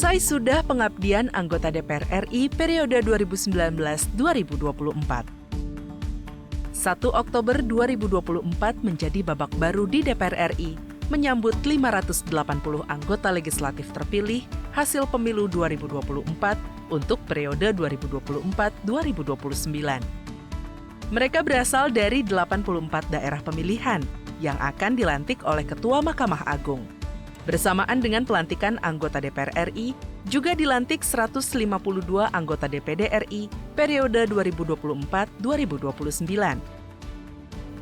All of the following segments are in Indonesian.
Usai sudah pengabdian anggota DPR RI periode 2019-2024. 1 Oktober 2024 menjadi babak baru di DPR RI, menyambut 580 anggota legislatif terpilih hasil pemilu 2024 untuk periode 2024-2029. Mereka berasal dari 84 daerah pemilihan yang akan dilantik oleh Ketua Mahkamah Agung. Bersamaan dengan pelantikan anggota DPR RI, juga dilantik 152 anggota DPD RI periode 2024-2029.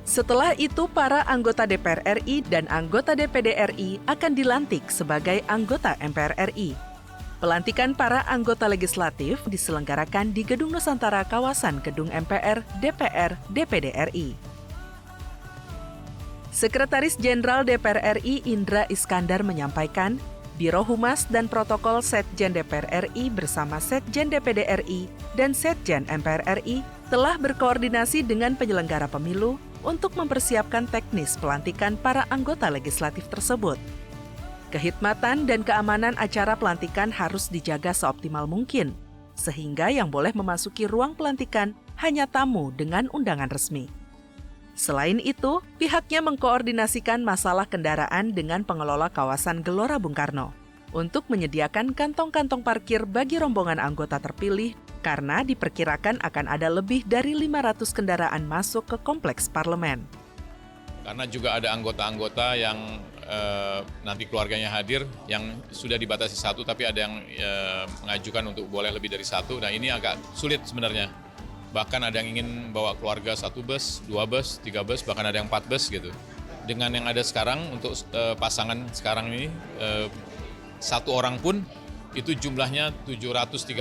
Setelah itu, para anggota DPR RI dan anggota DPD RI akan dilantik sebagai anggota MPR RI. Pelantikan para anggota legislatif diselenggarakan di Gedung Nusantara kawasan Gedung MPR, DPR, DPD RI. Sekretaris Jenderal DPR RI Indra Iskandar menyampaikan, Biro Humas dan Protokol Setjen DPR RI bersama Setjen DPD RI dan Setjen MPR RI telah berkoordinasi dengan penyelenggara pemilu untuk mempersiapkan teknis pelantikan para anggota legislatif tersebut. Kehikmatan dan keamanan acara pelantikan harus dijaga seoptimal mungkin, sehingga yang boleh memasuki ruang pelantikan hanya tamu dengan undangan resmi. Selain itu, pihaknya mengkoordinasikan masalah kendaraan dengan pengelola kawasan Gelora Bung Karno untuk menyediakan kantong-kantong parkir bagi rombongan anggota terpilih karena diperkirakan akan ada lebih dari 500 kendaraan masuk ke kompleks parlemen. Karena juga ada anggota-anggota yang nanti keluarganya hadir yang sudah dibatasi satu, tapi ada yang mengajukan untuk boleh lebih dari satu. Nah, ini agak sulit sebenarnya. Bahkan ada yang ingin bawa keluarga 1 bus, 2 bus, 3 bus, bahkan ada yang 4 bus gitu. Dengan yang ada sekarang untuk pasangan sekarang ini, satu orang pun itu jumlahnya 732,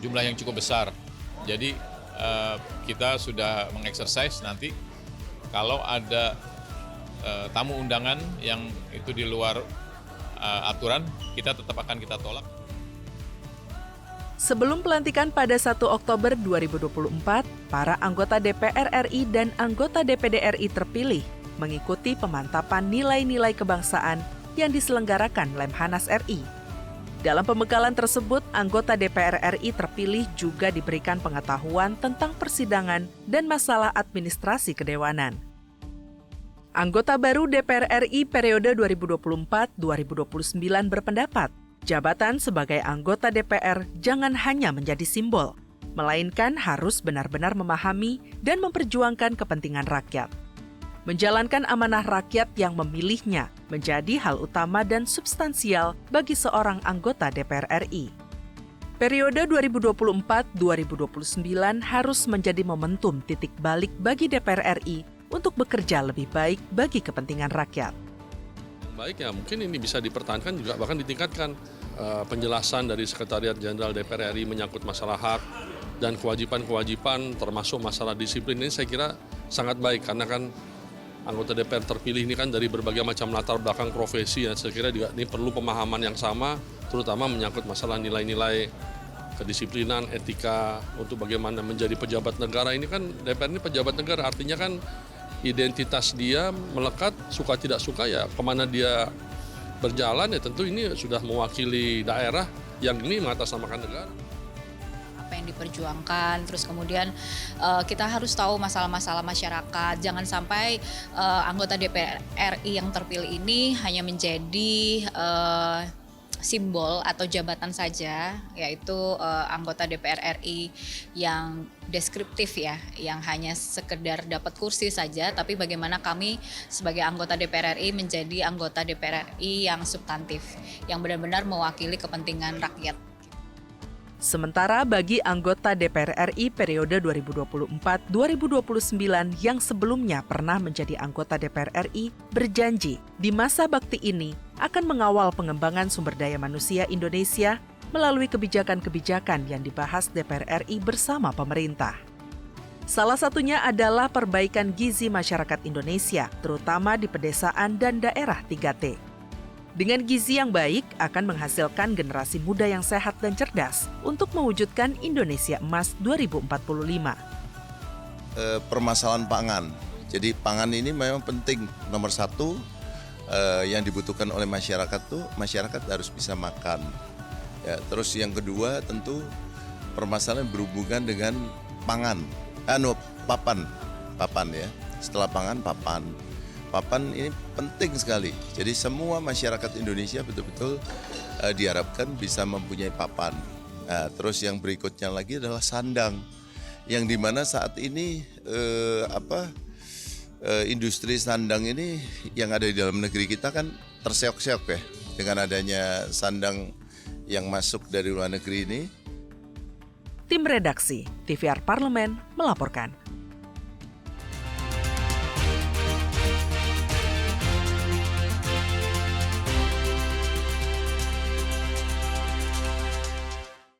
jumlah yang cukup besar. Jadi kita sudah mengeksersis nanti kalau ada tamu undangan yang itu di luar aturan, kita tetap akan kita tolak. Sebelum pelantikan pada 1 Oktober 2024, para anggota DPR RI dan anggota DPD RI terpilih mengikuti pemantapan nilai-nilai kebangsaan yang diselenggarakan Lemhanas RI. Dalam pembekalan tersebut, anggota DPR RI terpilih juga diberikan pengetahuan tentang persidangan dan masalah administrasi kedewanan. Anggota baru DPR RI periode 2024-2029 berpendapat, jabatan sebagai anggota DPR jangan hanya menjadi simbol, melainkan harus benar-benar memahami dan memperjuangkan kepentingan rakyat. Menjalankan amanah rakyat yang memilihnya menjadi hal utama dan substansial bagi seorang anggota DPR RI. Periode 2024-2029 harus menjadi momentum titik balik bagi DPR RI untuk bekerja lebih baik bagi kepentingan rakyat. Baiknya mungkin ini bisa dipertahankan juga bahkan ditingkatkan penjelasan dari Sekretariat Jenderal DPR RI menyangkut masalah hak dan kewajiban-kewajiban termasuk masalah disiplin ini saya kira sangat baik karena kan anggota DPR terpilih ini kan dari berbagai macam latar belakang profesi ya, saya kira juga ini perlu pemahaman yang sama terutama menyangkut masalah nilai-nilai kedisiplinan, etika untuk bagaimana menjadi pejabat negara. Ini kan DPR ini pejabat negara artinya kan identitas dia melekat, suka tidak suka ya kemana dia berjalan ya tentu ini sudah mewakili daerah yang ini mengatasnamakan negara. Apa yang diperjuangkan, terus kemudian kita harus tahu masalah-masalah masyarakat. Jangan sampai anggota DPR RI yang terpilih ini hanya menjadi simbol atau jabatan saja, yaitu anggota DPR RI yang deskriptif ya, yang hanya sekedar dapat kursi saja, tapi bagaimana kami sebagai anggota DPR RI menjadi anggota DPR RI yang substantif, yang benar-benar mewakili kepentingan rakyat. Sementara bagi anggota DPR RI periode 2024-2029 yang sebelumnya pernah menjadi anggota DPR RI berjanji di masa bakti ini akan mengawal pengembangan sumber daya manusia Indonesia melalui kebijakan-kebijakan yang dibahas DPR RI bersama pemerintah. Salah satunya adalah perbaikan gizi masyarakat Indonesia, terutama di pedesaan dan daerah 3T. Dengan gizi yang baik akan menghasilkan generasi muda yang sehat dan cerdas untuk mewujudkan Indonesia Emas 2045. Permasalahan pangan. Jadi pangan ini memang penting. Nomor satu yang dibutuhkan oleh masyarakat tuh masyarakat harus bisa makan. Ya, terus yang kedua tentu permasalahan berhubungan dengan pangan, papan ya. Setelah pangan, papan. Papan ini penting sekali. Jadi semua masyarakat Indonesia betul-betul diharapkan bisa mempunyai papan. Nah, terus yang berikutnya lagi adalah sandang, yang dimana saat ini industri sandang ini yang ada di dalam negeri kita kan terseok-seok ya dengan adanya sandang yang masuk dari luar negeri ini. Tim Redaksi TVR Parlemen melaporkan.